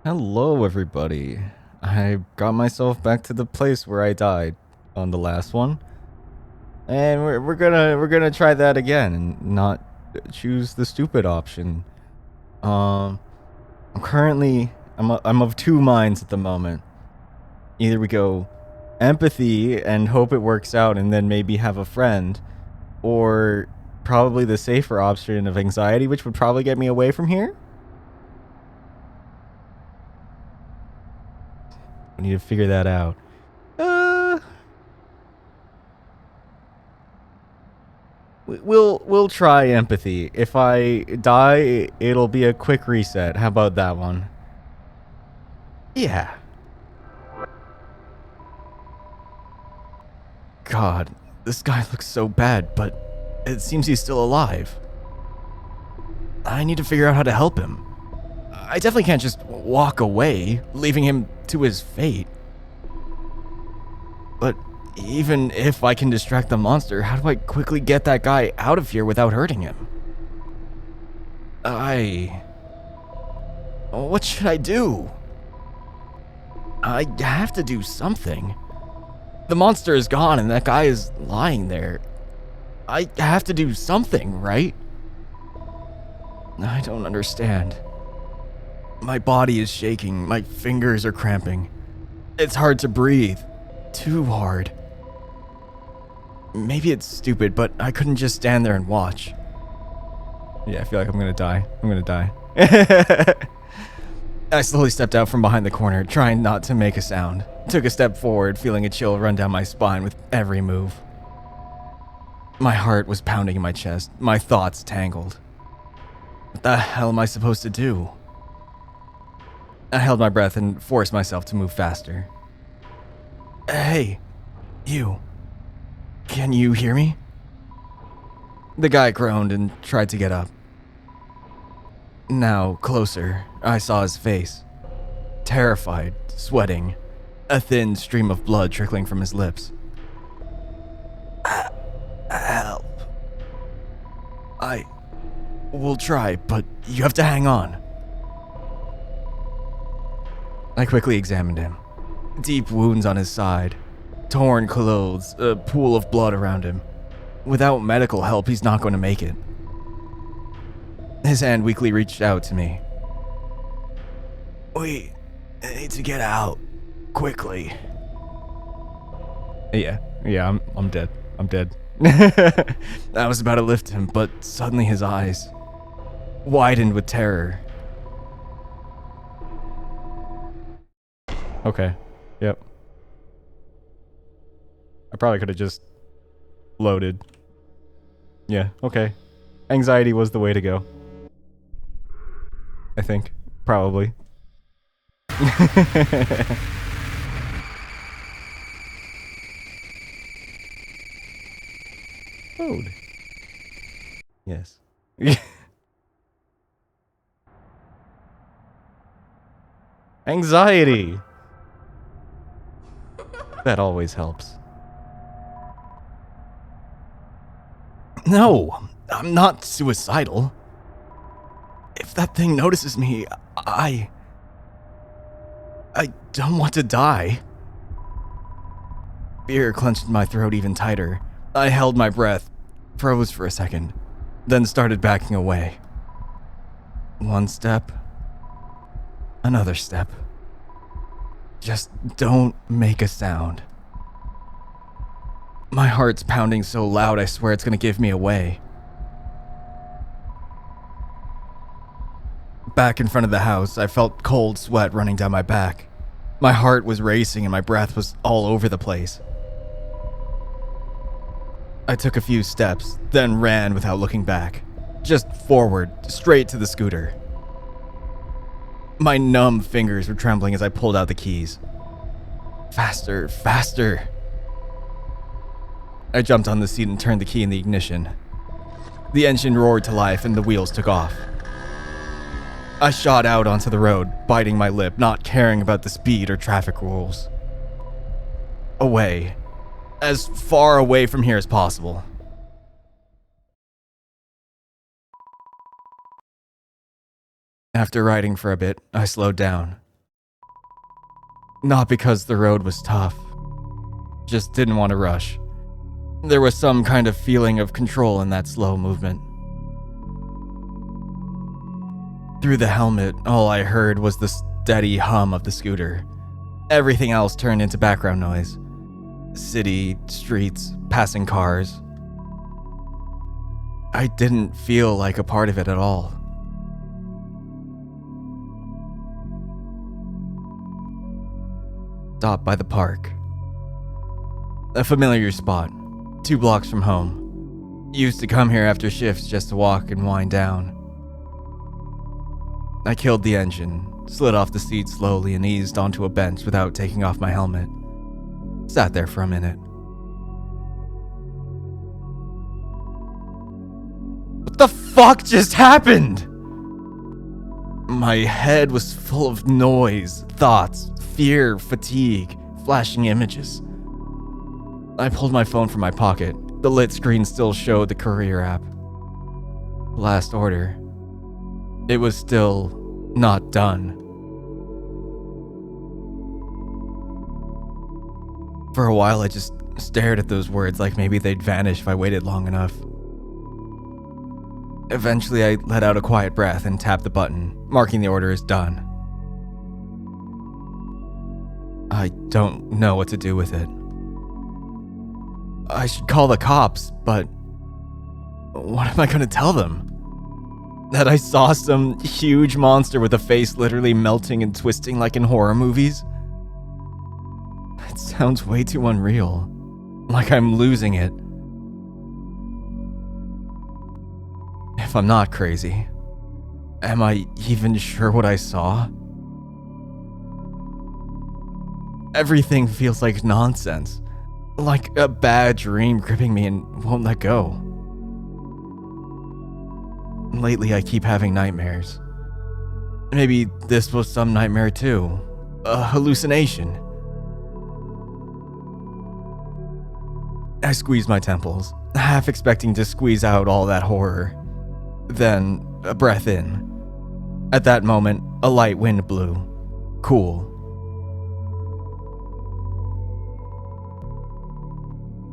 Hello, everybody. I got myself back to the place where I died on the last one, and we're gonna try that again and not choose the stupid option. Um, I'm of two minds at the moment. Either we go empathy and hope it works out, and then maybe have a friend, or probably the safer option of anxiety, which would probably get me away from here. We need to figure that out. Uh, we'll try empathy. If I die, it'll be a quick reset. How about that one? Yeah. God, this guy looks so bad, but it seems he's still alive. I need to figure out how to help him. I definitely can't just walk away, leaving him to his fate. But even if I can distract the monster, how do I quickly get that guy out of here without hurting him? What should I do? I have to do something. The monster is gone and that guy is lying there. I have to do something, right? I don't understand. My body is shaking, my fingers are cramping. It's hard to breathe. Too hard. Maybe it's stupid, but I couldn't just stand there and watch. Yeah, I feel like I'm gonna die. I'm gonna die. I slowly stepped out from behind the corner, trying not to make a sound. Took a step forward, feeling a chill run down my spine with every move. My heart was pounding in my chest, my thoughts tangled. What the hell am I supposed to do? I held my breath and forced myself to move faster. Hey, you. Can you hear me? The guy groaned and tried to get up. Now, closer, I saw his face. Terrified, sweating, a thin stream of blood trickling from his lips. Help. I will try, but you have to hang on. I quickly examined him. Deep wounds on his side, torn clothes, a pool of blood around him. Without medical help, he's not going to make it. His hand weakly reached out to me. We need to get out. Quickly. Yeah, I'm dead. I'm dead. I was about to lift him, but suddenly his eyes widened with terror. Okay. Yep. I probably could have just loaded. Yeah, okay. Anxiety was the way to go. I think. Probably. Food. Yes. Anxiety. That always helps. No, I'm not suicidal. If that thing notices me, I don't want to die. Fear clenched my throat even tighter. I held my breath, froze for a second, then started backing away. One step, another step. Just don't make a sound. My heart's pounding so loud I swear it's gonna give me away. Back in front of the house, I felt cold sweat running down my back. My heart was racing and my breath was all over the place. I took a few steps, then ran without looking back. Just forward, straight to the scooter. My numb fingers were trembling as I pulled out the keys. Faster, faster. I jumped on the seat and turned the key in the ignition. The engine roared to life and the wheels took off. I shot out onto the road, biting my lip, not caring about the speed or traffic rules. Away. As far away from here as possible. After riding for a bit, I slowed down. Not because the road was tough, just didn't want to rush. There was some kind of feeling of control in that slow movement. Through the helmet, all I heard was the steady hum of the scooter. Everything else turned into background noise. City, streets, passing cars. I didn't feel like a part of it at all. Stopped by the park. A familiar spot, 2 blocks from home. Used to come here after shifts just to walk and wind down. I killed the engine, slid off the seat slowly and eased onto a bench without taking off my helmet. Sat there for a minute. What the fuck just happened? My head was full of noise, thoughts, fear, fatigue, flashing images. I pulled my phone from my pocket. The lit screen still showed the courier app. Last order. It was still not done. For a while, I just stared at those words like maybe they'd vanish if I waited long enough. Eventually, I let out a quiet breath and tapped the button, marking the order as done. I don't know what to do with it. I should call the cops, but what am I going to tell them? That I saw some huge monster with a face literally melting and twisting like in horror movies? It sounds way too unreal. Like I'm losing it. If I'm not crazy, am I even sure what I saw? Everything feels like nonsense. Like a bad dream gripping me and won't let go. Lately, I keep having nightmares. Maybe this was some nightmare too. A hallucination. I squeezed my temples, half expecting to squeeze out all that horror. Then, a breath in. At that moment, a light wind blew. Cool.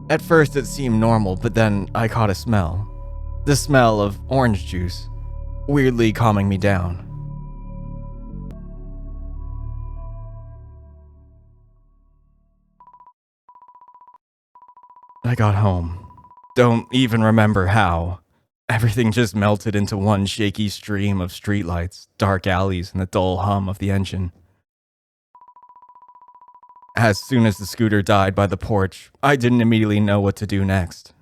At first, it seemed normal, but then I caught a smell. The smell of orange juice, weirdly calming me down. I got home. Don't even remember how. Everything just melted into one shaky stream of streetlights, dark alleys, and the dull hum of the engine. As soon as the scooter died by the porch, I didn't immediately know what to do next.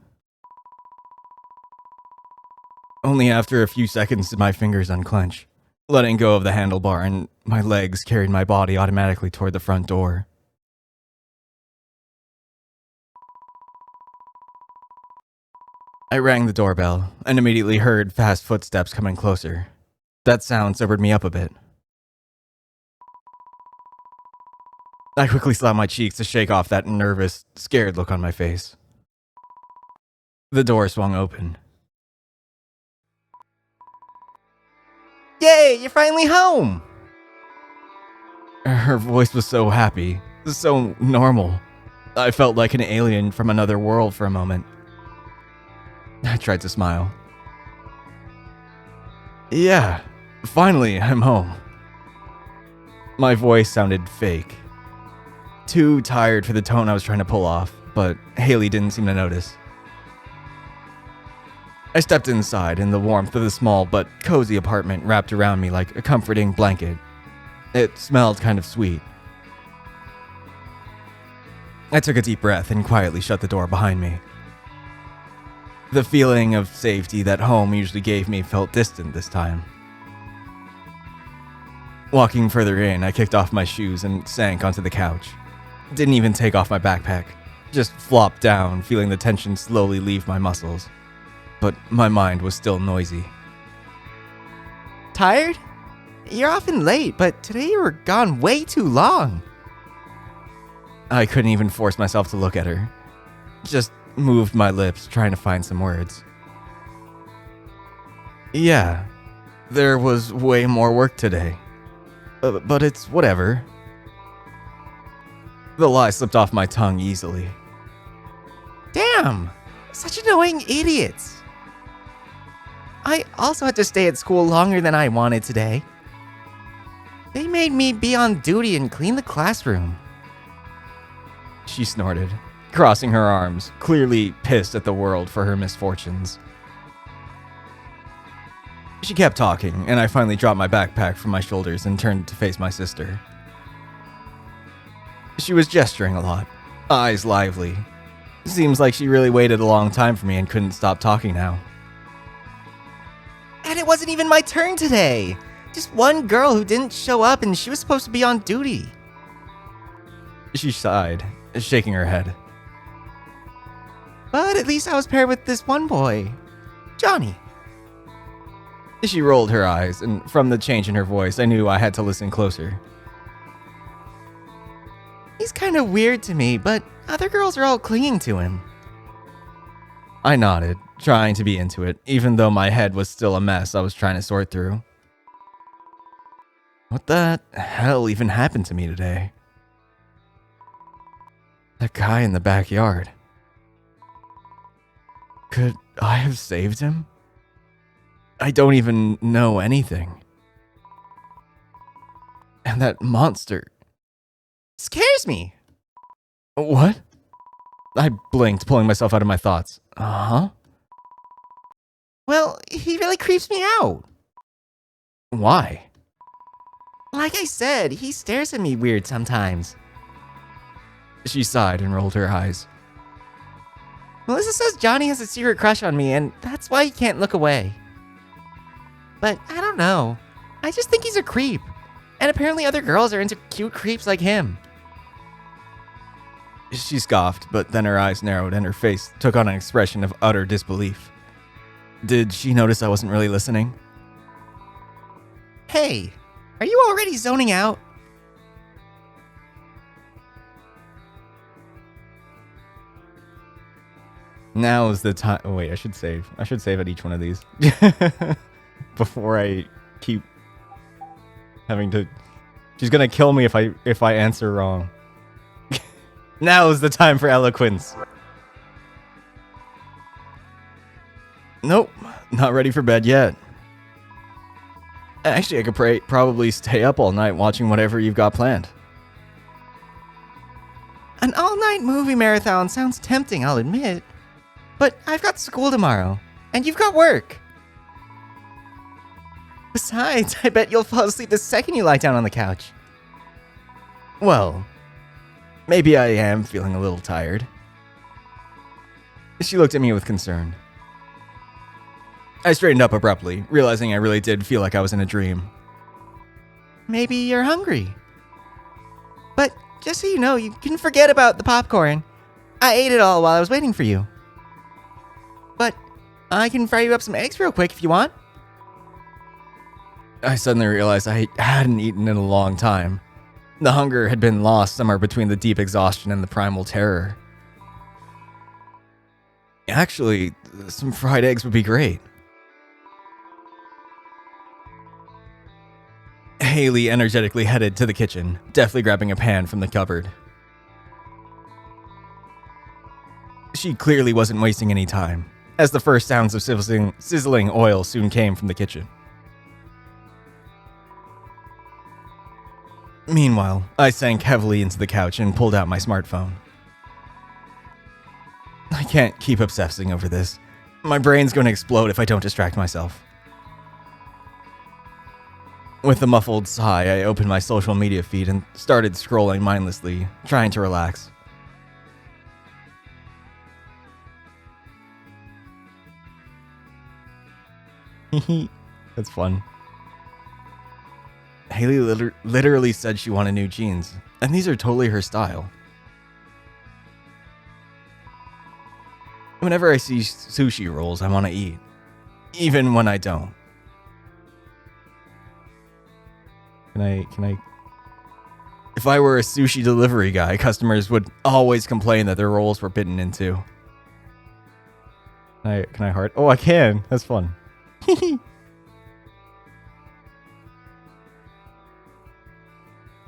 Only after a few seconds did my fingers unclench, letting go of the handlebar, and my legs carried my body automatically toward the front door. I rang the doorbell and immediately heard fast footsteps coming closer. That sound sobered me up a bit. I quickly slapped my cheeks to shake off that nervous, scared look on my face. The door swung open. Yay, you're finally home! Her voice was so happy, so normal. I felt like an alien from another world for a moment. I tried to smile. Yeah, finally, I'm home. My voice sounded fake. Too tired for the tone I was trying to pull off, but Haley didn't seem to notice. I stepped inside, and the warmth of the small but cozy apartment wrapped around me like a comforting blanket. It smelled kind of sweet. I took a deep breath and quietly shut the door behind me. The feeling of safety that home usually gave me felt distant this time. Walking further in, I kicked off my shoes and sank onto the couch. Didn't even take off my backpack, just flopped down, feeling the tension slowly leave my muscles. But my mind was still noisy. Tired? You're often late, but today you were gone way too long. I couldn't even force myself to look at her. Just moved my lips, trying to find some words. Yeah, there was way more work today. But it's whatever. The lie slipped off my tongue easily. Damn! Such annoying idiots! I also had to stay at school longer than I wanted today. They made me be on duty and clean the classroom. She snorted, crossing her arms, clearly pissed at the world for her misfortunes. She kept talking, and I finally dropped my backpack from my shoulders and turned to face my sister. She was gesturing a lot, eyes lively. Seems like she really waited a long time for me and couldn't stop talking now. And it wasn't even my turn today! Just one girl who didn't show up and she was supposed to be on duty. She sighed, shaking her head. But at least I was paired with this one boy, Johnny. She rolled her eyes, and from the change in her voice, I knew I had to listen closer. He's kind of weird to me, but other girls are all clinging to him. I nodded, trying to be into it, even though my head was still a mess I was trying to sort through. What the hell even happened to me today? That guy in the backyard. Could I have saved him? I don't even know anything. And that monster Scares me. What? I blinked, pulling myself out of my thoughts. Uh-huh. Well, he really creeps me out. Why? Like I said, he stares at me weird sometimes. She sighed and rolled her eyes. Melissa says Johnny has a secret crush on me, and that's why he can't look away. But I don't know. I just think he's a creep. And apparently other girls are into cute creeps like him. She scoffed, but then her eyes narrowed and her face took on an expression of utter disbelief. Did she notice I wasn't really listening? Hey, are you already zoning out? Now is the time. Oh, wait, I should save. I should save at each one of these. Before I keep having to. She's gonna kill me if I answer wrong. Now is the time for eloquence. Nope, not ready for bed yet. Actually, I could probably stay up all night watching whatever you've got planned. An all-night movie marathon sounds tempting, I'll admit. But I've got school tomorrow, and you've got work. Besides, I bet you'll fall asleep the second you lie down on the couch. Well, maybe I am feeling a little tired. She looked at me with concern. I straightened up abruptly, realizing I really did feel like I was in a dream. Maybe you're hungry. But just so you know, you can forget about the popcorn. I ate it all while I was waiting for you. But I can fry you up some eggs real quick if you want. I suddenly realized I hadn't eaten in a long time. The hunger had been lost somewhere between the deep exhaustion and the primal terror. Actually, some fried eggs would be great. Haley energetically headed to the kitchen, deftly grabbing a pan from the cupboard. She clearly wasn't wasting any time, as the first sounds of sizzling oil soon came from the kitchen. Meanwhile, I sank heavily into the couch and pulled out my smartphone. I can't keep obsessing over this. My brain's going to explode if I don't distract myself. With a muffled sigh, I opened my social media feed and started scrolling mindlessly, trying to relax. That's fun. Haley literally said she wanted new jeans, and these are totally her style. Whenever I see sushi rolls, I want to eat, even when I don't. Can I? If I were a sushi delivery guy, customers would always complain that their rolls were bitten into. Can I heart? Oh, I can. That's fun.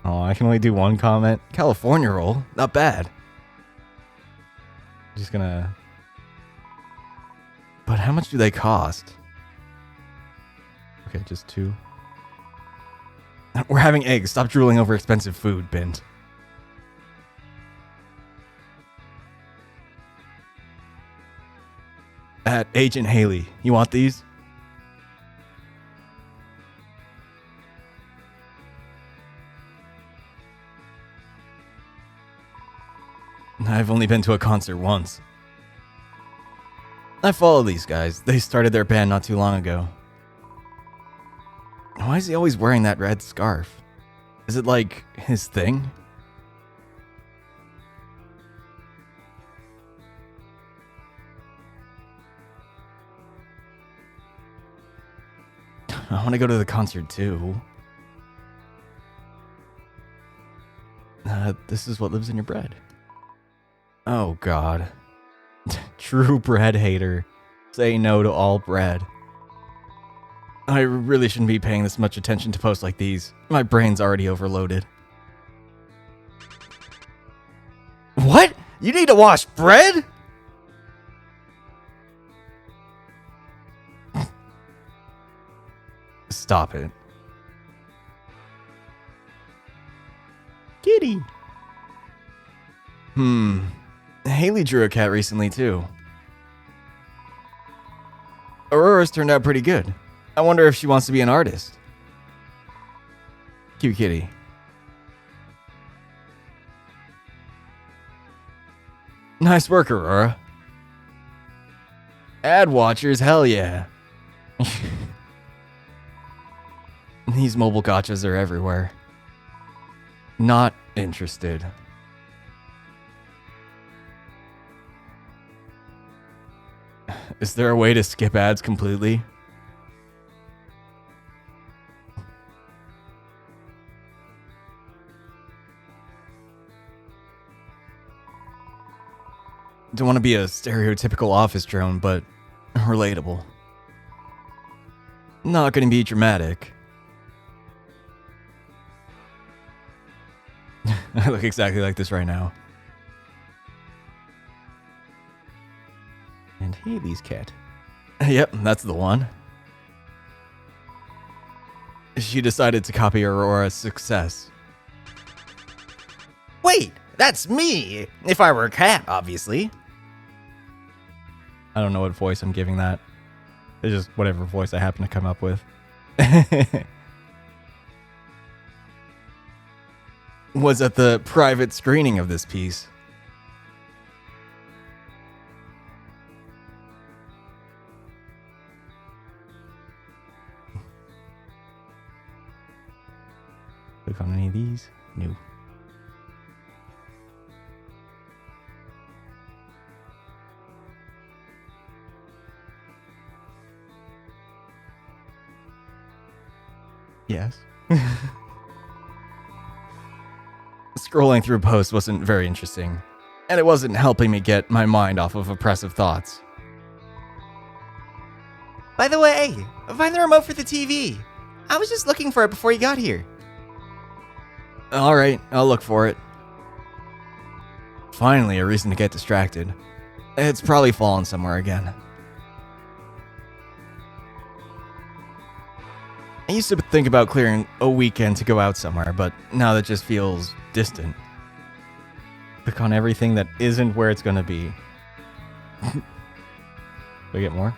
Oh, I can only do one comment. California roll, not bad. Just gonna... But how much do they cost? Okay, just 2. We're having eggs. Stop drooling over expensive food, Bint. At Agent Haley, you want these? I've only been to a concert once. I follow these guys. They started their band not too long ago. Why is he always wearing that red scarf? Is it like his thing? I want to go to the concert too. This is what lives in your bread. Oh god. True bread hater. Say no to all bread. I really shouldn't be paying this much attention to posts like these. My brain's already overloaded. What? You need to wash bread? Stop it. Kitty. Haley drew a cat recently, too. Aurora's turned out pretty good. I wonder if she wants to be an artist. Cute kitty. Nice work, Aurora. Ad watchers, hell yeah. These mobile gotchas are everywhere. Not interested. Is there a way to skip ads completely? Don't want to be a stereotypical office drone, but relatable. Not going to be dramatic. I look exactly like this right now. And Haley's cat. Yep, that's the one. She decided to copy Aurora's success. Wait, that's me! If I were a cat, obviously. I don't know what voice I'm giving that. It's just whatever voice I happen to come up with. Was at the private screening of this piece. Click on any of these? No. Yes. Scrolling through posts wasn't very interesting, and it wasn't helping me get my mind off of oppressive thoughts. By the way, find the remote for the TV. I was just looking for it before you got here. Alright, I'll look for it. Finally, a reason to get distracted. It's probably fallen somewhere again. I used to think about clearing a weekend to go out somewhere, but now that just feels distant. Click on everything that isn't where it's gonna be. Do I get more?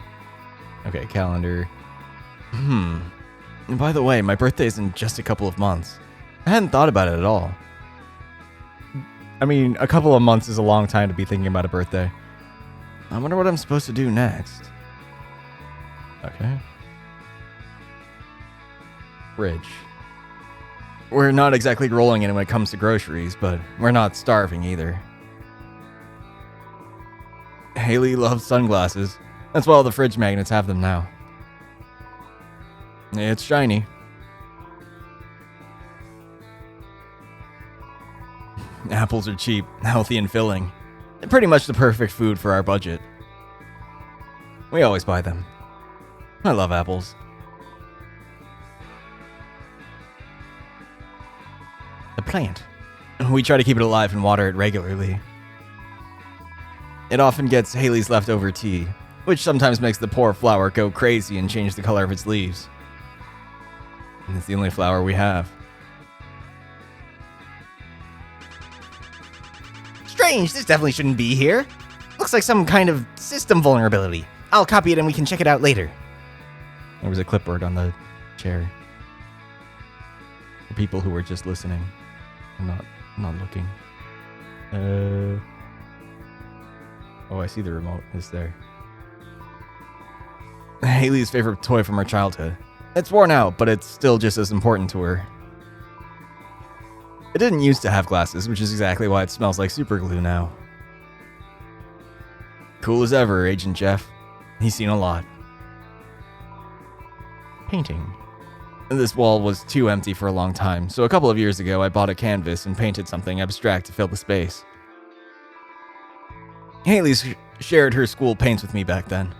Okay, calendar. And by the way, my birthday's in just a couple of months. I hadn't thought about it at all. I mean, a couple of months is a long time to be thinking about a birthday. I wonder what I'm supposed to do next. Okay. Fridge. We're not exactly rolling in when it comes to groceries, but we're not starving either. Haley loves sunglasses. That's why all the fridge magnets have them now. It's shiny. Apples are cheap, healthy, and filling. They're pretty much the perfect food for our budget. We always buy them. I love apples. The plant. We try to keep it alive and water it regularly. It often gets Haley's leftover tea, which sometimes makes the poor flower go crazy and change the color of its leaves. And it's the only flower we have. Strange, this definitely shouldn't be here. Looks like some kind of system vulnerability. I'll copy it and we can check it out later. There was a clipboard on the chair. For people who were just listening, not looking. Oh, I see the remote. It's there. Haley's favorite toy from her childhood. It's worn out, but it's still just as important to her. It didn't used to have glasses, which is exactly why it smells like super glue now. Cool as ever, Agent Jeff. He's seen a lot. Painting. This wall was too empty for a long time, so a couple of years ago I bought a canvas and painted something abstract to fill the space. Haley's shared her school paints with me back then.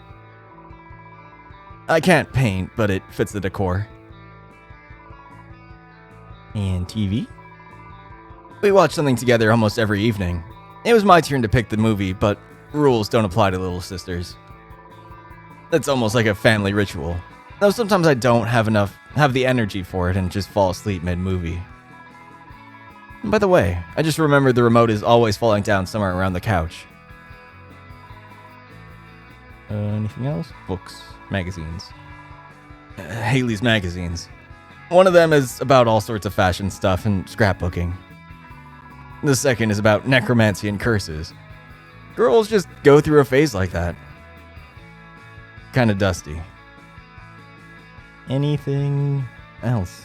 I can't paint, but it fits the decor. And TV? We watched something together almost every evening. It was my turn to pick the movie, but rules don't apply to little sisters. It's almost like a family ritual. Though sometimes I don't have the energy for it and just fall asleep mid-movie. By the way, I just remembered the remote is always falling down somewhere around the couch. Anything else? Books, magazines. Haley's magazines. One of them is about all sorts of fashion stuff and scrapbooking. The second is about necromancy and curses. Girls just go through a phase like that. Kinda dusty. Anything else?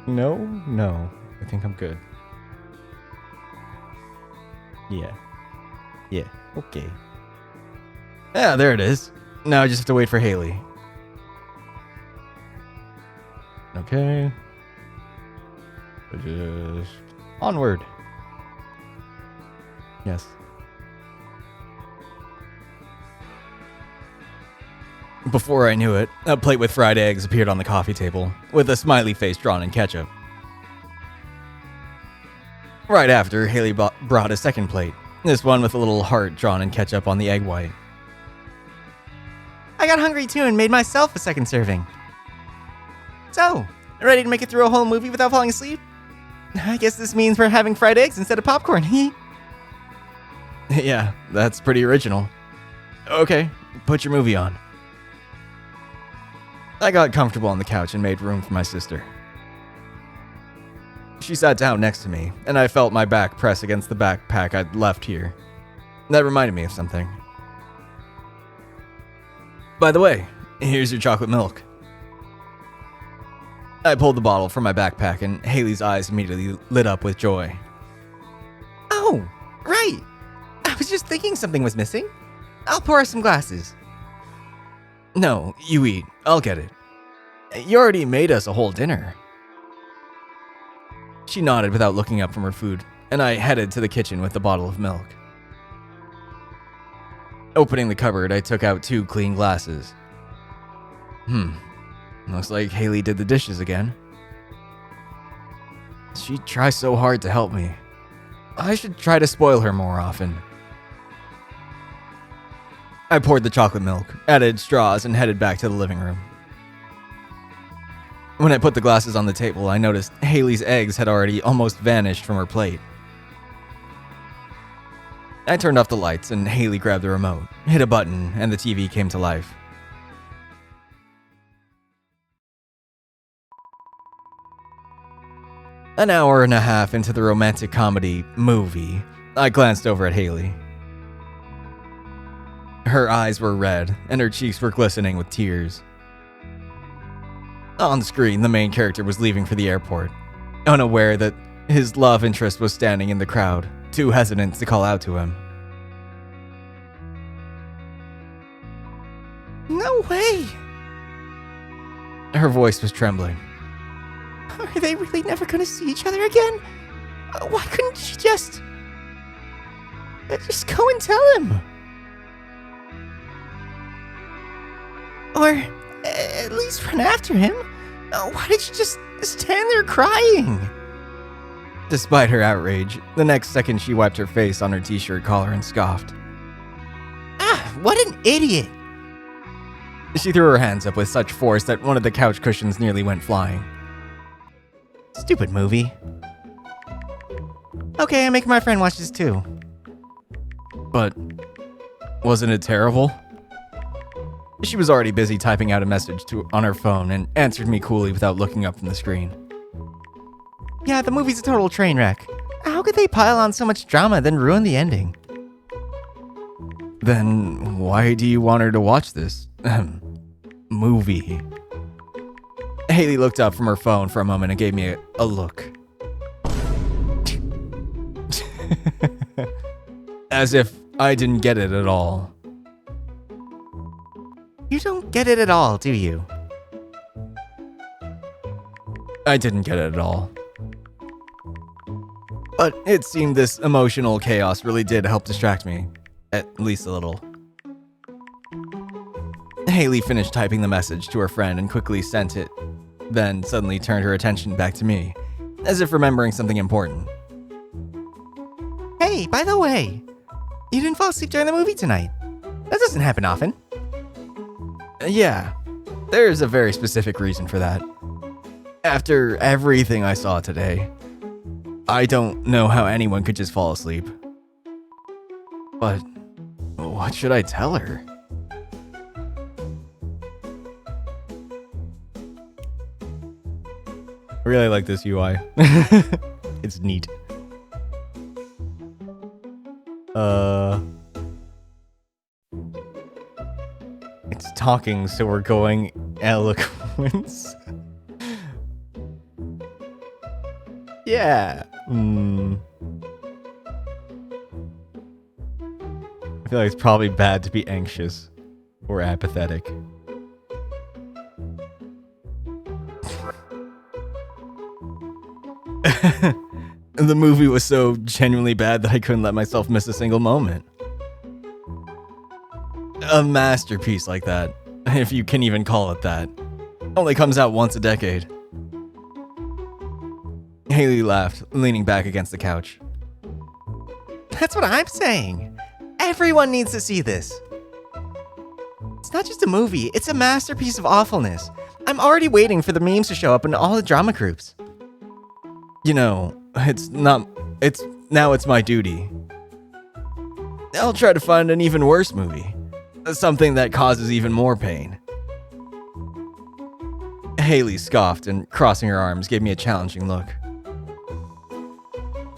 No. I think I'm good. Yeah, okay. Yeah, there it is. Now I just have to wait for Haley. Okay. Just onward. Yes. Before I knew it, a plate with fried eggs appeared on the coffee table, with a smiley face drawn in ketchup. Right after, Haley brought a second plate, this one with a little heart drawn in ketchup on the egg white. I got hungry too and made myself a second serving. So, ready to make it through a whole movie without falling asleep? I guess this means we're having fried eggs instead of popcorn. Yeah, that's pretty original. Okay, put your movie on. I got comfortable on the couch and made room for my sister. She sat down next to me, and I felt my back press against the backpack I'd left here. That reminded me of something. By the way, here's your chocolate milk. I pulled the bottle from my backpack, and Haley's eyes immediately lit up with joy. Oh, right. I was just thinking something was missing. I'll pour us some glasses. No, you eat. I'll get it. You already made us a whole dinner. She nodded without looking up from her food, and I headed to the kitchen with the bottle of milk. Opening the cupboard, I took out 2 clean glasses. Looks like Haley did the dishes again. She tries so hard to help me. I should try to spoil her more often. I poured the chocolate milk, added straws, and headed back to the living room. When I put the glasses on the table, I noticed Haley's eggs had already almost vanished from her plate. I turned off the lights and Haley grabbed the remote, hit a button, and the TV came to life. An hour and a half into the romantic comedy movie, I glanced over at Haley. Her eyes were red, and her cheeks were glistening with tears. On screen, the main character was leaving for the airport, unaware that his love interest was standing in the crowd, too hesitant to call out to him. No way! Her voice was trembling. Are they really never gonna see each other again? Why couldn't she just go and tell him? Or at least run after him? Oh, why did you just stand there crying? Despite her outrage, the next second she wiped her face on her t-shirt collar and scoffed. Ah, what an idiot! She threw her hands up with such force that one of the couch cushions nearly went flying. Stupid movie. Okay, I'm making my friend watch this too. But wasn't it terrible? She was already busy typing out a message on her phone and answered me coolly without looking up from the screen. Yeah, the movie's a total train wreck. How could they pile on so much drama then ruin the ending? Then why do you want her to watch this movie? Haley looked up from her phone for a moment and gave me a look. As if I didn't get it at all. You don't get it at all, do you? I didn't get it at all. But it seemed this emotional chaos really did help distract me. At least a little. Haley finished typing the message to her friend and quickly sent it, then suddenly turned her attention back to me, as if remembering something important. Hey, by the way, you didn't fall asleep during the movie tonight. That doesn't happen often. Yeah, there's a very specific reason for that. After everything I saw today, I don't know how anyone could just fall asleep. But what should I tell her? I really like this UI. It's neat. It's talking, so we're going eloquence. Yeah. I feel like it's probably bad to be anxious or apathetic. The movie was so genuinely bad that I couldn't let myself miss a single moment. A masterpiece like that, if you can even call it that, only comes out once a decade. Haley laughed, leaning back against the couch. That's what I'm saying. Everyone needs to see this. It's not just a movie, it's a masterpiece of awfulness. I'm already waiting for the memes to show up in all the drama groups. You know, it's now it's my duty. I'll try to find an even worse movie. Something that causes even more pain. Haley scoffed and, crossing her arms, gave me a challenging look.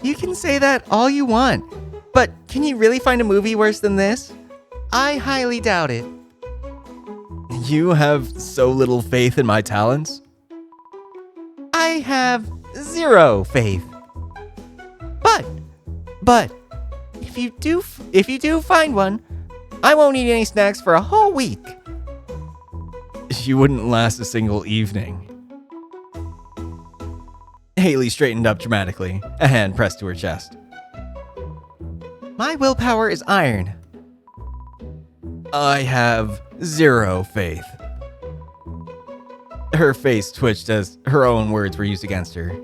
You can say that all you want, but can you really find a movie worse than this? I highly doubt it. You have so little faith in my talents? I have zero faith. But if you do find one, I won't eat any snacks for a whole week. You wouldn't last a single evening. Haley straightened up dramatically, a hand pressed to her chest. My willpower is iron. I have zero faith. Her face twitched as her own words were used against her.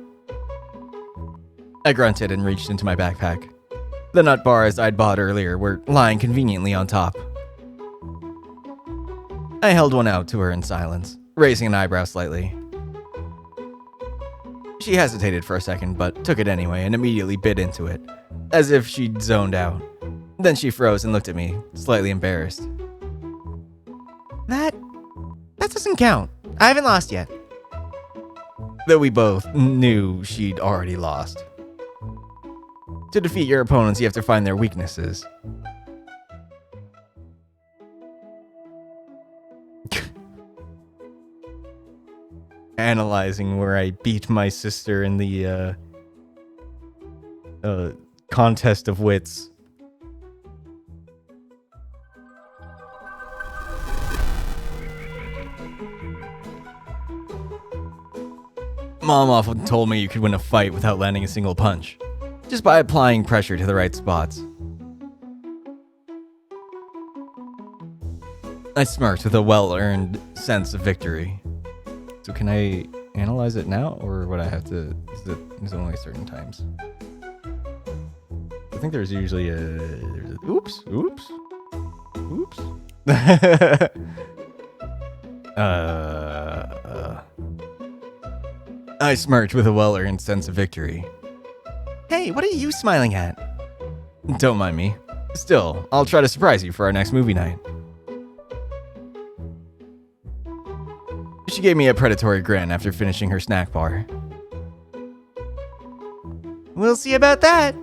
I grunted and reached into my backpack. The nut bars I'd bought earlier were lying conveniently on top. I held one out to her in silence, raising an eyebrow slightly. She hesitated for a second, but took it anyway and immediately bit into it, as if she'd zoned out. Then she froze and looked at me, slightly embarrassed. That doesn't count. I haven't lost yet. Though we both knew she'd already lost. To defeat your opponents, you have to find their weaknesses. Analyzing where I beat my sister in the contest of wits. Mom often told me you could win a fight without landing a single punch, just by applying pressure to the right spots. I smirked with a well-earned sense of victory. So can I analyze it now, or would I have to? Is it only certain times? I think there's usually oops. I smirked with a well-earned sense of victory. Hey, what are you smiling at? Don't mind me. Still, I'll try to surprise you for our next movie night. She gave me a predatory grin after finishing her snack bar. We'll see about that.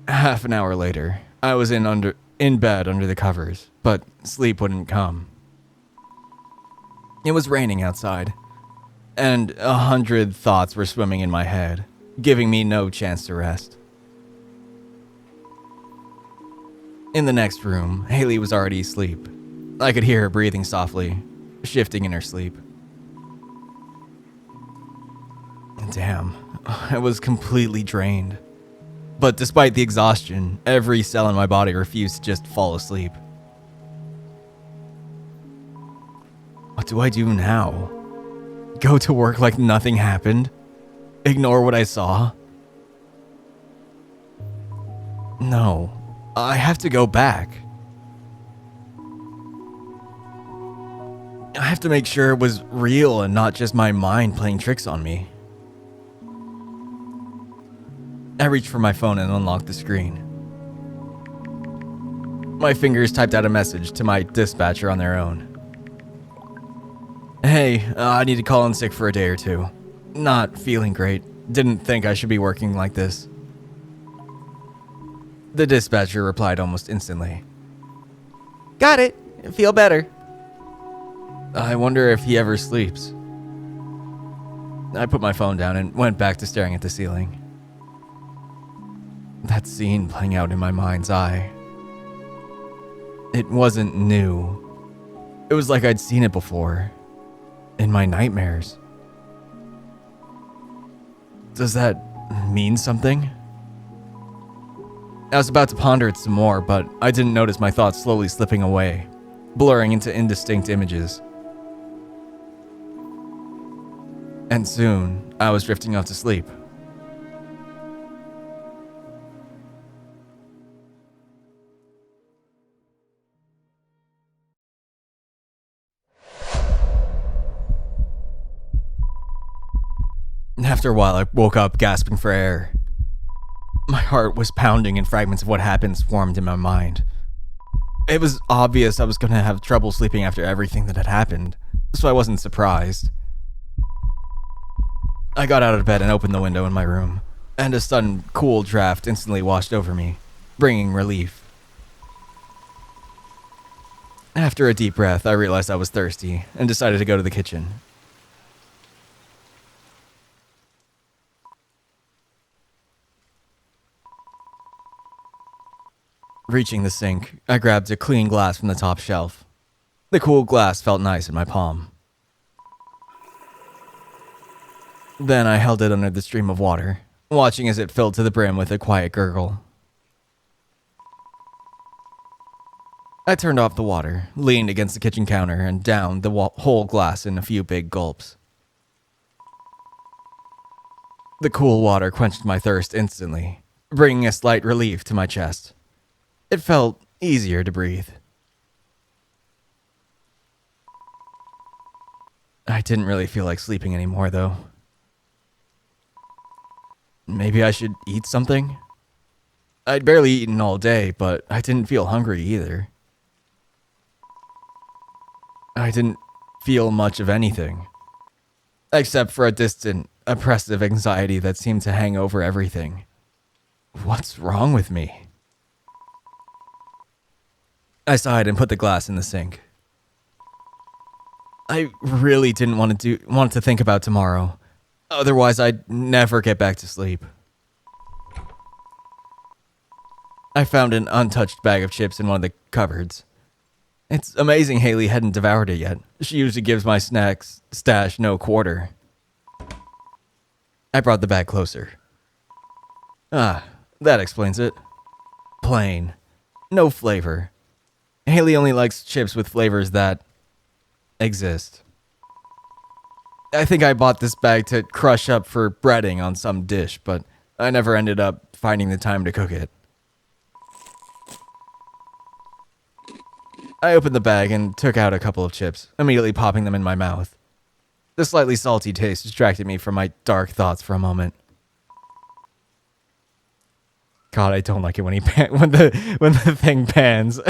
Half an hour later, I was in bed under the covers, but sleep wouldn't come. It was raining outside, and 100 thoughts were swimming in my head, giving me no chance to rest. In the next room, Haley was already asleep. I could hear her breathing softly, shifting in her sleep. Damn, I was completely drained. But despite the exhaustion, every cell in my body refused to just fall asleep. What do I do now? Go to work like nothing happened? Ignore what I saw? No, I have to go back. I have to make sure it was real and not just my mind playing tricks on me. I reached for my phone and unlocked the screen. My fingers typed out a message to my dispatcher on their own. Hey, I need to call in sick for a day or two. Not feeling great. Didn't think I should be working like this. The dispatcher replied almost instantly. Got it. Feel better. I wonder if he ever sleeps. I put my phone down and went back to staring at the ceiling. That scene playing out in my mind's eye. It wasn't new. It was like I'd seen it before. In my nightmares. Does that mean something? I was about to ponder it some more, but I didn't notice my thoughts slowly slipping away, blurring into indistinct images. And soon, I was drifting off to sleep. After a while, I woke up gasping for air. My heart was pounding and fragments of what happened swarmed in my mind. It was obvious I was going to have trouble sleeping after everything that had happened, so I wasn't surprised. I got out of bed and opened the window in my room, and a sudden cool draft instantly washed over me, bringing relief. After a deep breath, I realized I was thirsty and decided to go to the kitchen. Reaching the sink, I grabbed a clean glass from the top shelf. The cool glass felt nice in my palm. Then I held it under the stream of water, watching as it filled to the brim with a quiet gurgle. I turned off the water, leaned against the kitchen counter, and downed the whole glass in a few big gulps. The cool water quenched my thirst instantly, bringing a slight relief to my chest. It felt easier to breathe. I didn't really feel like sleeping anymore, though. Maybe I should eat something? I'd barely eaten all day, but I didn't feel hungry either. I didn't feel much of anything, except for a distant, oppressive anxiety that seemed to hang over everything. What's wrong with me? I sighed and put the glass in the sink. I really didn't want to think about tomorrow. Otherwise, I'd never get back to sleep. I found an untouched bag of chips in one of the cupboards. It's amazing Haley hadn't devoured it yet. She usually gives my snacks stash no quarter. I brought the bag closer. Ah, that explains it. Plain. No flavor. Haley only likes chips with flavors that exist. I think I bought this bag to crush up for breading on some dish, but I never ended up finding the time to cook it. I opened the bag and took out a couple of chips, immediately popping them in my mouth. The slightly salty taste distracted me from my dark thoughts for a moment. God, I don't like it when when the thing pans.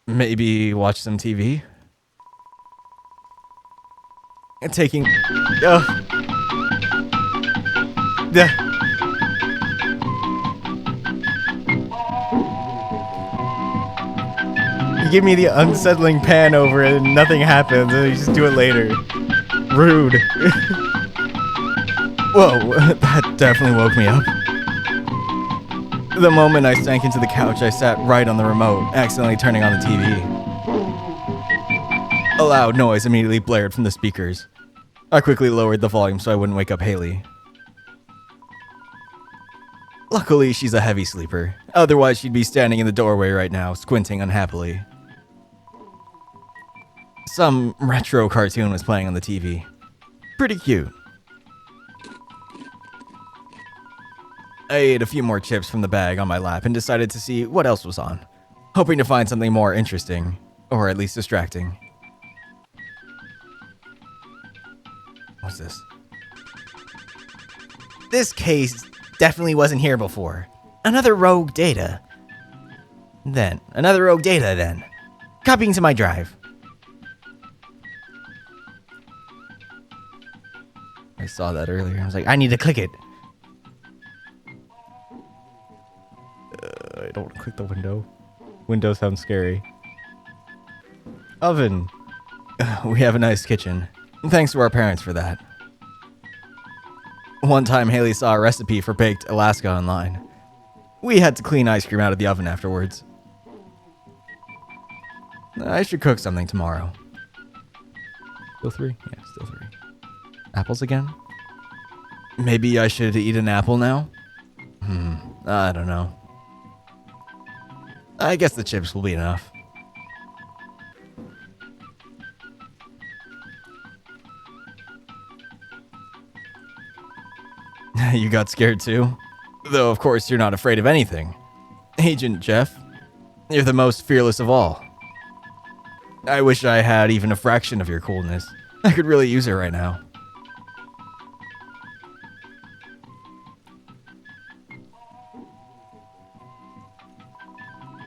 Maybe watch some TV. And taking. Yeah. You give me the unsettling pan over it and nothing happens, and you just do it later. Rude. Whoa, that definitely woke me up. The moment I sank into the couch, I sat right on the remote, accidentally turning on the TV. A loud noise immediately blared from the speakers. I quickly lowered the volume so I wouldn't wake up Haley. Luckily, she's a heavy sleeper. Otherwise, she'd be standing in the doorway right now, squinting unhappily. Some retro cartoon was playing on the TV. Pretty cute. I ate a few more chips from the bag on my lap and decided to see what else was on, hoping to find something more interesting, or at least distracting. What's this? This case definitely wasn't here before. Another rogue data. Another rogue data then. Copying to my drive. I saw that earlier. I was like, I need to click it. I don't want to click the window. Window sounds scary. Oven. We have a nice kitchen. Thanks to our parents for that. One time, Haley saw a recipe for baked Alaska online. We had to clean ice cream out of the oven afterwards. I should cook something tomorrow. Still 3? Yeah, still 3. Apples again? Maybe I should eat an apple now? I don't know. I guess the chips will be enough. You got scared too? Though, of course, you're not afraid of anything. Agent Jeff, you're the most fearless of all. I wish I had even a fraction of your coolness. I could really use it right now.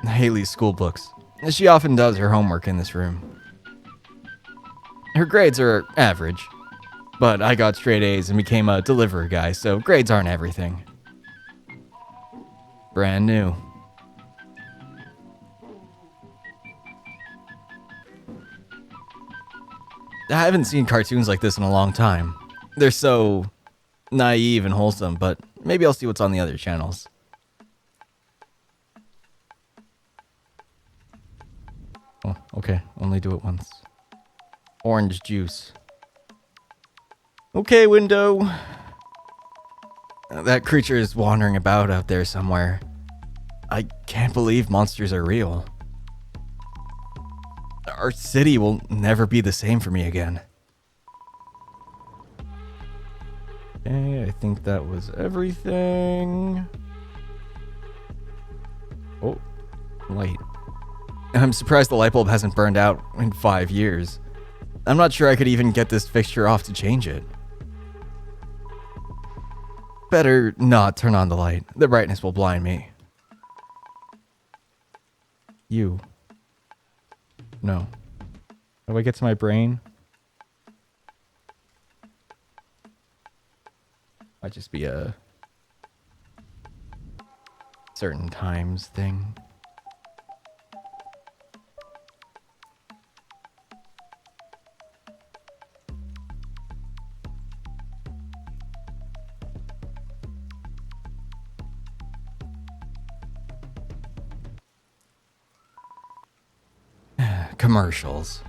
Haley's school books. She often does her homework in this room. Her grades are average, but I got straight A's and became a delivery guy, so grades aren't everything. Brand new. I haven't seen cartoons like this in a long time. They're so naive and wholesome, but maybe I'll see what's on the other channels. Oh, okay. Only do it once. Orange juice. Okay, window. That creature is wandering about out there somewhere. I can't believe monsters are real. Our city will never be the same for me again. Okay, I think that was everything. Oh, light. I'm surprised the light bulb hasn't burned out in 5 years. I'm not sure I could even get this fixture off to change it. Better not turn on the light. The brightness will blind me. You. No. How do I get to my brain? Might just be a certain times thing. Commercials.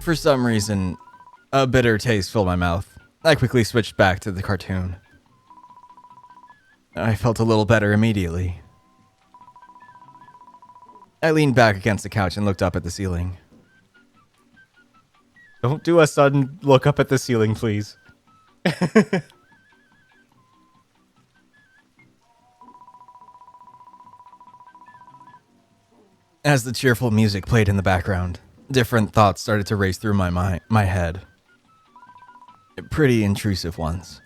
For some reason, a bitter taste filled my mouth. I quickly switched back to the cartoon. I felt a little better immediately. I leaned back against the couch and looked up at the ceiling. Don't do a sudden look up at the ceiling, please. As the cheerful music played in the background, different thoughts started to race through my head. Pretty intrusive ones.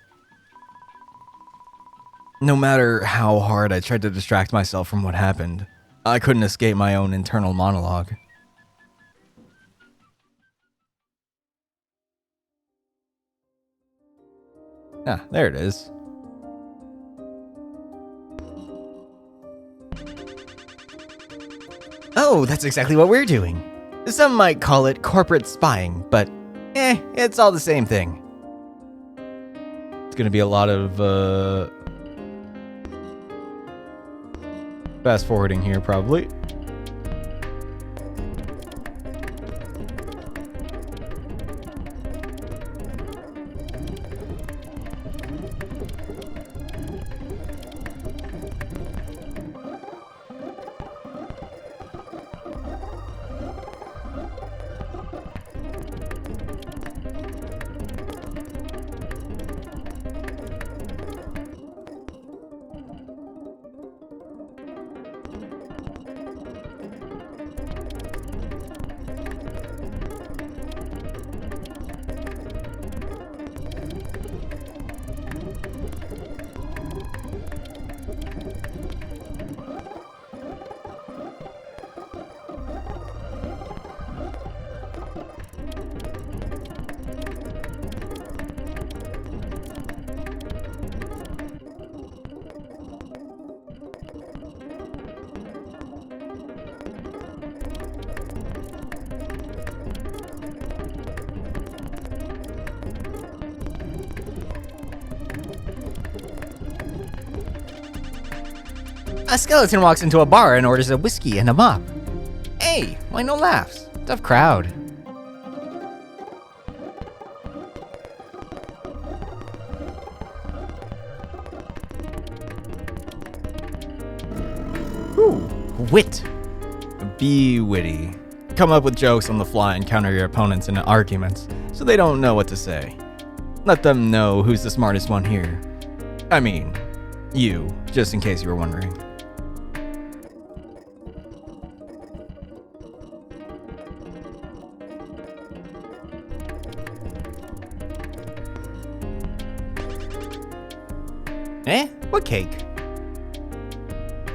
No matter how hard I tried to distract myself from what happened, I couldn't escape my own internal monologue. Ah, there it is. Oh, that's exactly what we're doing. Some might call it corporate spying, but it's all the same thing. It's gonna be a lot of fast forwarding here, probably. A skeleton walks into a bar and orders a whiskey and a mop. Hey, why no laughs? Tough crowd. Ooh. Wit. Be witty. Come up with jokes on the fly and counter your opponents in arguments so they don't know what to say. Let them know who's the smartest one here. I mean, you, just in case you were wondering. What cake?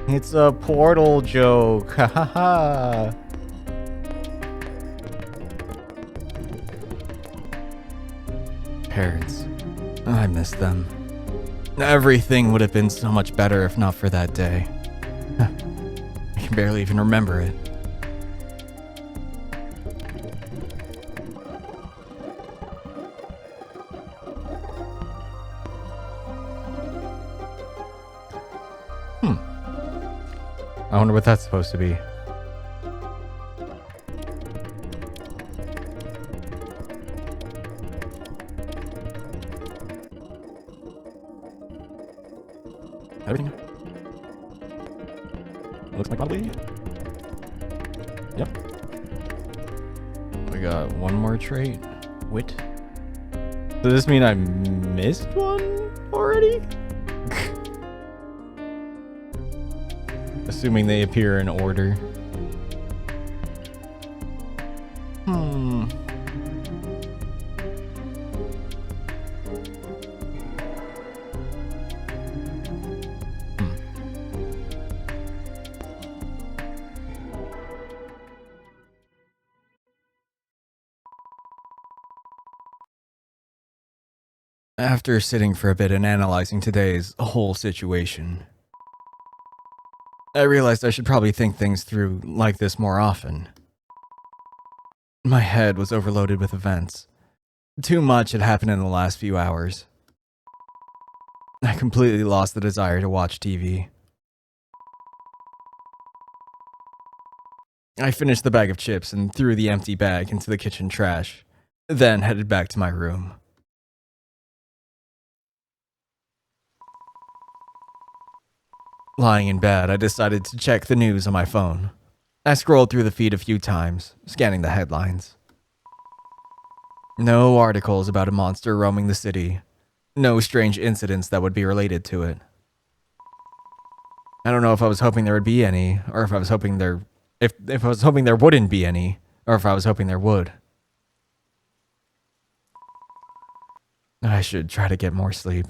It's a portal joke. Ha ha ha. Parents. I miss them. Everything would have been so much better if not for that day. I can barely even remember it. I wonder what that's supposed to be. Everything looks like probably. Yep. We got one more trait. Wit. Does this mean I missed one already? Assuming they appear in order. After sitting for a bit and analyzing today's whole situation, I realized I should probably think things through like this more often. My head was overloaded with events. Too much had happened in the last few hours. I completely lost the desire to watch TV. I finished the bag of chips and threw the empty bag into the kitchen trash, then headed back to my room. Lying in bed, I decided to check the news on my phone. I scrolled through the feed a few times, scanning the headlines. No articles about a monster roaming the city. No strange incidents that would be related to it. I don't know if I was hoping there would be any, or if I was hoping if I was hoping there wouldn't be any, or if I was hoping there would. I should try to get more sleep.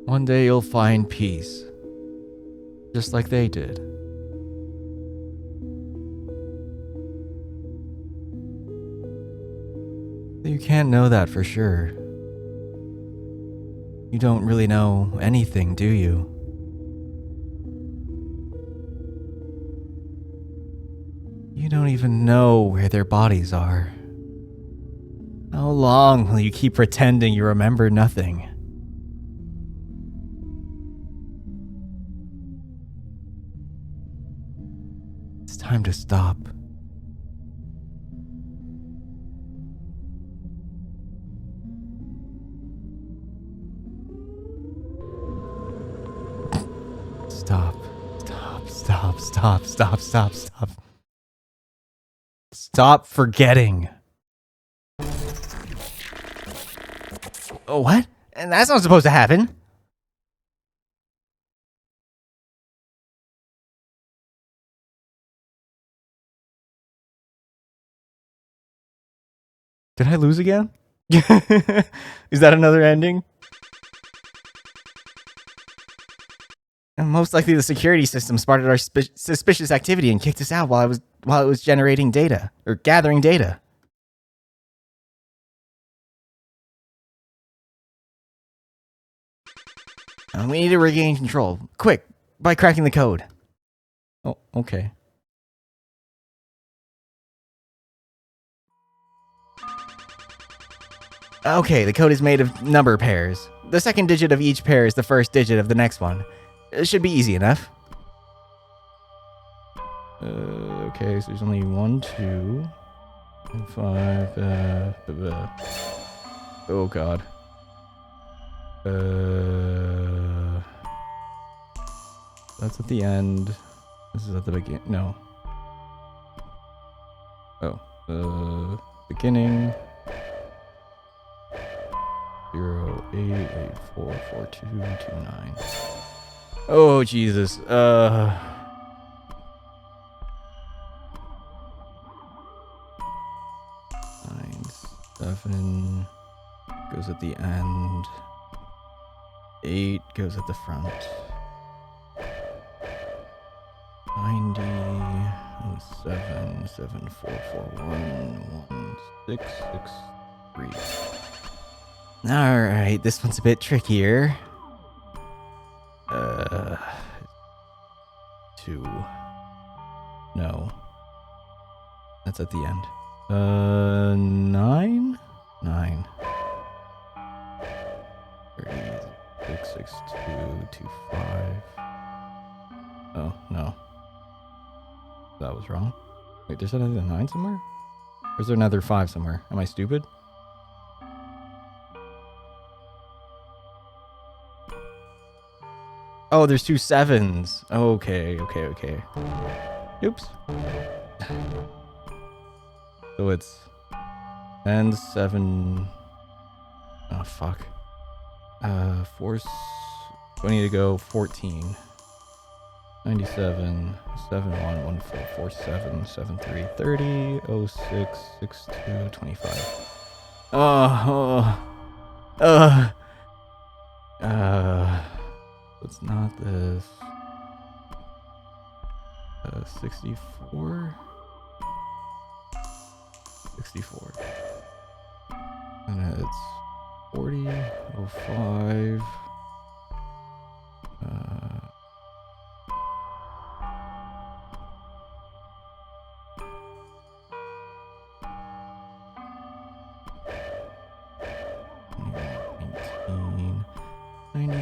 One day you'll find peace, just like they did. You can't know that for sure. You don't really know anything, do you? You don't even know where their bodies are. How long will you keep pretending you remember nothing? It's time to stop. Stop. Stop. Stop. Stop. Stop. Stop. Stop. Stop forgetting. Oh, what? And that's not supposed to happen. Did I lose again? Is that another ending? And most likely the security system spotted our suspicious activity and kicked us out while it was generating data or gathering data. We need to regain control, quick, by cracking the code. Oh, okay. Okay, the code is made of number pairs. The second digit of each pair is the first digit of the next one. It should be easy enough. Okay, so there's only 1, 2, 5, oh god. That's at the end. This is at the beginning. No. Oh, beginning. 08844229. Oh Jesus. 7 goes at the end. 8 goes at the front. 90 07 7441 1663. Alright, this one's a bit trickier. 2. No. That's at the end. 9? 9. 36, 6225. Oh, no. That was wrong. Wait, there's another 9 somewhere? Or is there another 5 somewhere? Am I stupid? Oh, there's 2 7s. Okay. Oops. So it's 10, 7. Oh, fuck. 4. I need to go 14. 97, 71, 14, 47, 73, 30, 06, 62, 25. It's not this. 64? 64. And it's 40, 05.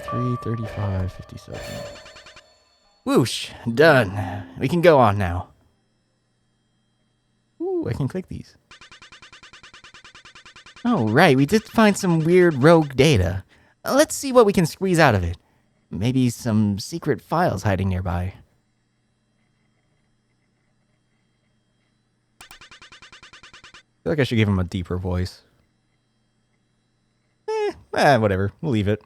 33, 35, 57. Whoosh, done. We can go on now. Ooh, I can click these. Oh, right, we did find some weird rogue data. Let's see what we can squeeze out of it. Maybe some secret files hiding nearby. I feel like I should give him a deeper voice. Whatever. We'll leave it.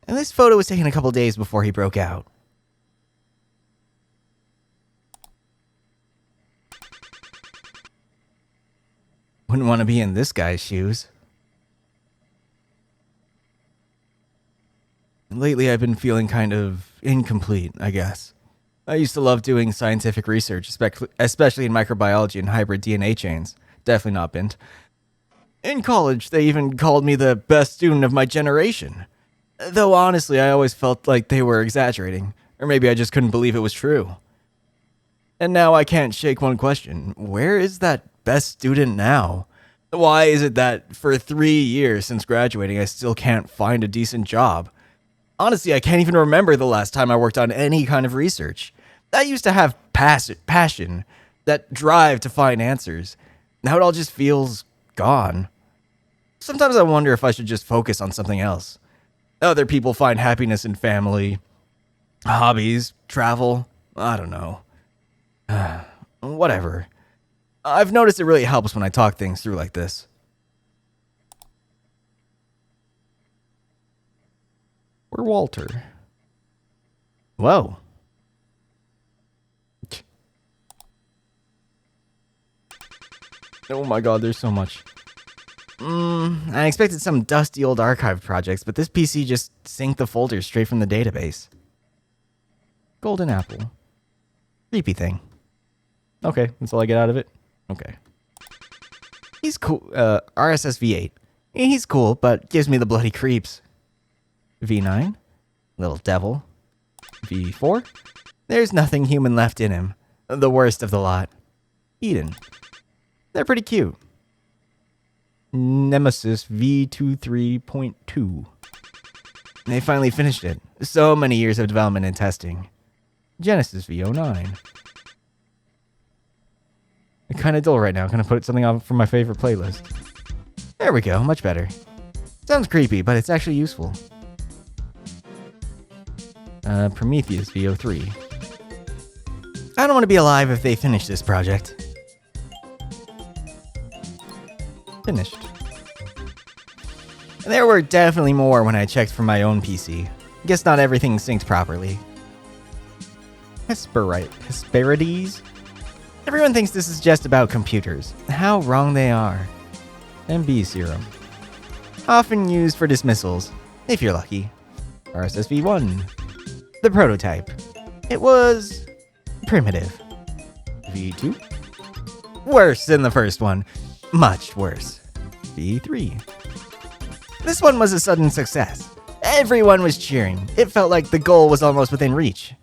And this photo was taken a couple days before he broke out. Wouldn't want to be in this guy's shoes. Lately, I've been feeling kind of incomplete, I guess. I used to love doing scientific research, especially in microbiology and hybrid DNA chains. Definitely not bint. In college, they even called me the best student of my generation. Though honestly, I always felt like they were exaggerating, or maybe I just couldn't believe it was true. And now I can't shake one question. Where is that best student now? Why is it that for 3 years since graduating, I still can't find a decent job? Honestly, I can't even remember the last time I worked on any kind of research. I used to have passion, that drive to find answers. Now it all just feels gone. Sometimes I wonder if I should just focus on something else. Other people find happiness in family, hobbies, travel. I don't know. Whatever. I've noticed it really helps when I talk things through like this. We're Walter. Whoa. Oh my god, there's so much. I expected some dusty old archive projects, but this PC just synced the folders straight from the database. Golden apple. Creepy thing. Okay, that's all I get out of it? Okay. He's cool. RSS V8. He's cool, but gives me the bloody creeps. V9. Little devil. V4. There's nothing human left in him. The worst of the lot. Eden. They're pretty cute. Nemesis V23.2. They finally finished it. So many years of development and testing. Genesis V09. I'm kind of dull right now. Gonna put something on from my favorite playlist. There we go, much better. Sounds creepy, but it's actually useful. Prometheus VO3. I don't want to be alive if they finish this project. Finished. There were definitely more when I checked for my own PC. Guess not everything synced properly. Hesperides. Everyone thinks this is just about computers. How wrong they are. MB serum. Often used for dismissals, if you're lucky. RSS V1. The prototype. It was primitive. V2. Worse than the first one. Much worse. V3. This one was a sudden success. Everyone was cheering. It felt like the goal was almost within reach.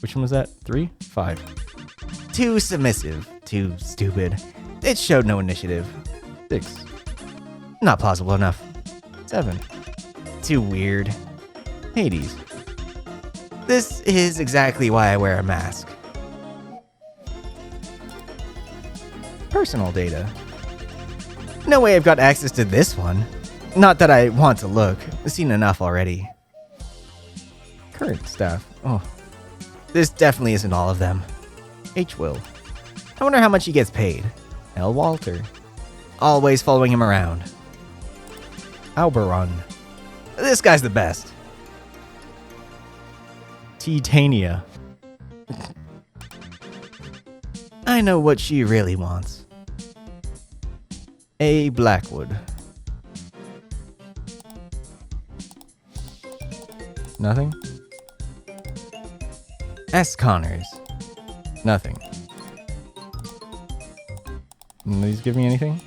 Which one was that? 3? 5. Too submissive. Too stupid. It showed no initiative. 6. Not plausible enough. 7. Too weird. Hades. This is exactly why I wear a mask. Personal data. No way I've got access to this one. Not that I want to look. I've seen enough already. Current staff. Oh. This definitely isn't all of them. H. Will. I wonder how much he gets paid. L. Walter. Always following him around. Alberon. This guy's the best. Titania. I know what she really wants. A. Blackwood. Nothing? S. Connors. Nothing. None of these give me anything?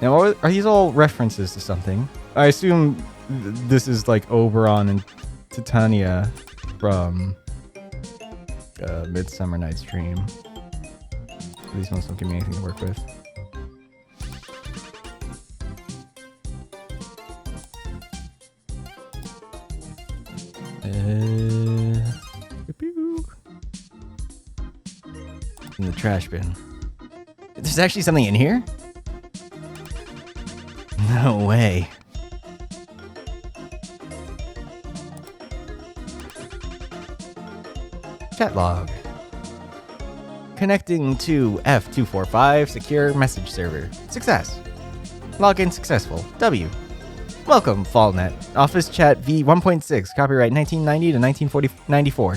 Now, are these all references to something? I assume this is like Oberon and Titania from Midsummer Night's Dream. These ones don't give me anything to work with. In the trash bin. There's actually something in here? No way. Chat log. Connecting to F245 secure message server. Success. Login successful. W. Welcome, FallNet. Office chat v1.6. Copyright 1990 to 1994.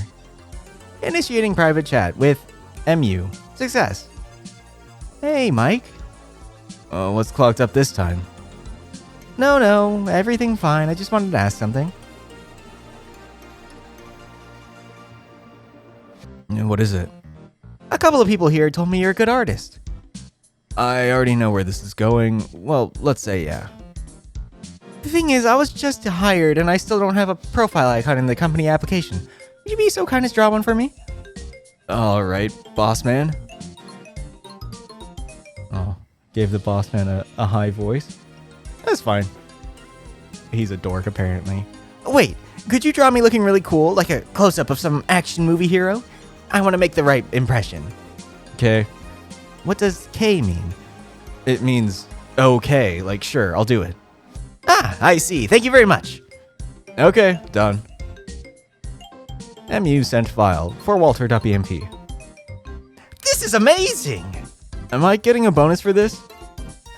Initiating private chat with MU. Success. Hey, Mike. What's clogged up this time? No, everything fine. I just wanted to ask something. What is it? A couple of people here told me you're a good artist. I already know where this is going. Well, let's say yeah. The thing is, I was just hired and I still don't have a profile icon in the company application. Would you be so kind as draw one for me? Alright, boss man. Oh, gave the boss man a high voice. That's fine. He's a dork, apparently. Wait, could you draw me looking really cool, like a close-up of some action movie hero? I want to make the right impression. Okay. What does K mean? It means okay, like sure, I'll do it. Ah, I see. Thank you very much. Okay, done. MU sent file for Walter.bmp. This is amazing! Am I getting a bonus for this?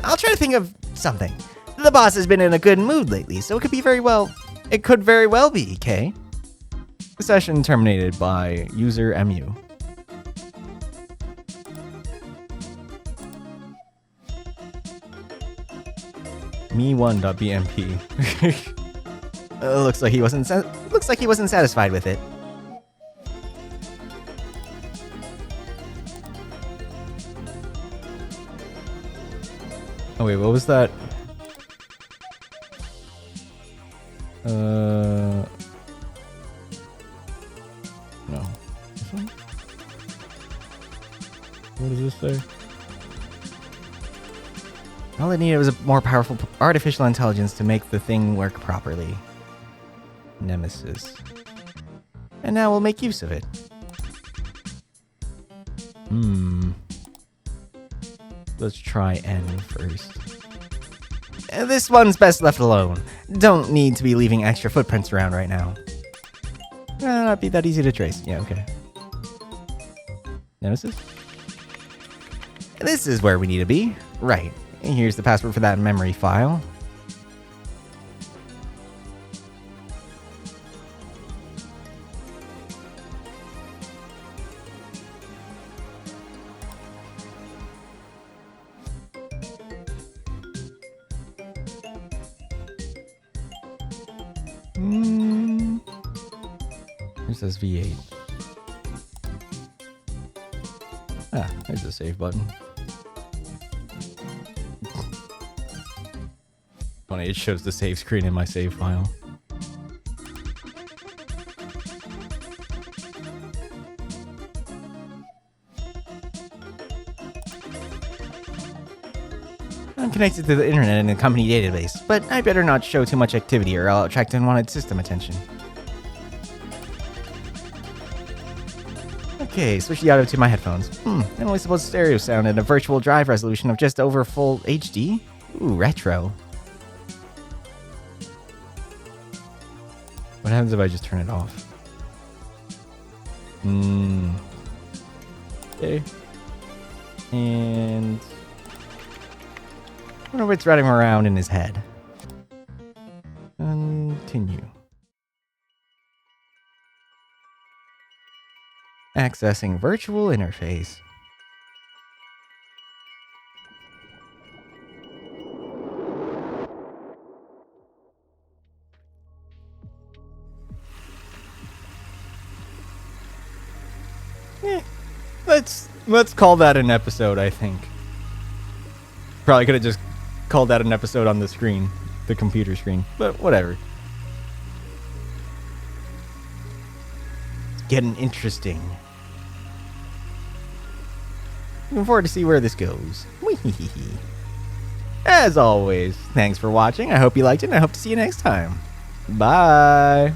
I'll try to think of something. The boss has been in a good mood lately, so it could very well be, K. The session terminated by user MU. Me1.bmp. Looks like he wasn't satisfied with it. Oh wait, what was that? No. This one? What does this say? All it needed was a more powerful artificial intelligence to make the thing work properly. Nemesis. And now we'll make use of it. Let's try N first. This one's best left alone. Don't need to be leaving extra footprints around right now. Not be that easy to trace. Yeah, okay. Nemesis? This is where we need to be. Right. And here's the password for that memory file. It says V8. Ah, there's the save button. Funny, it shows the save screen in my save file. I'm connected to the internet in the company database, but I better not show too much activity or I'll attract unwanted system attention. Okay, switch the audio to my headphones. And only supposed stereo sound at a virtual drive resolution of just over full HD? Ooh, retro. What happens if I just turn it off? Okay. And I wonder what's running around in his head. Continue. Accessing virtual interface. Let's call that an episode, I think. Probably could have just called that an episode on the screen, the computer screen, but whatever. It's getting interesting. Looking forward to see where this goes. As always, thanks for watching. I hope you liked it, and I hope to see you next time. Bye.